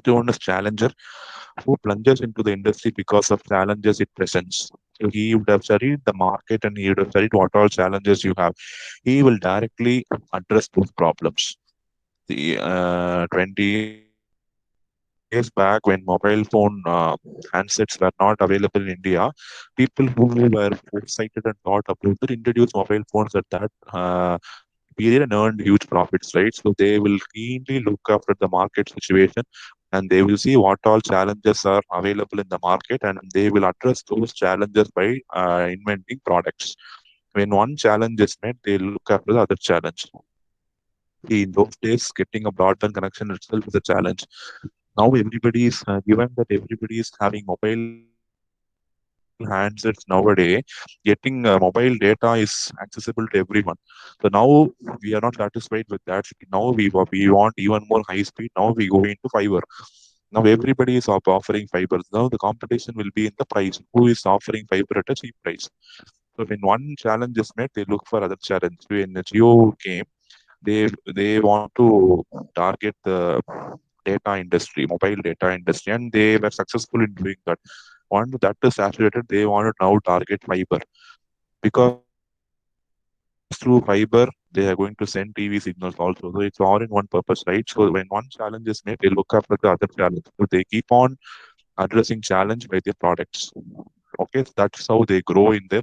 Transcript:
First one is challenger, who plunges into the industry because of challenges it presents. So he would have studied the market and he would have studied what all challenges you have. He will directly address those problems. The 20 years back, when mobile phone handsets were not available in India, people who were foresighted and thought about it introduced mobile phones at that period and earned huge profits, right? So they will keenly look after the market situation, and they will see what all challenges are available in the market, and they will address those challenges by inventing products. When one challenge is met, they look after the other challenge. See, in those days, getting a broadband connection itself is a challenge. Now everybody is given that everybody is having mobile handsets nowadays, getting mobile data is accessible to everyone. So now we are not satisfied with that. Now we want even more high speed. Now we go into fiber. Now everybody is offering fiber. Now the competition will be in the price. Who is offering fiber at a cheap price? So when one challenge is met, they look for other challenge. When the Geo came, they want to target the data industry, mobile data industry, and they were successful in doing that. Once that is saturated, they want to now target fiber, because through fiber they are going to send TV signals also. So it's all in one purpose, right? So when one challenge is met, they look after the other challenge. So they keep on addressing challenge by their products. Okay, so that's how they grow in their market.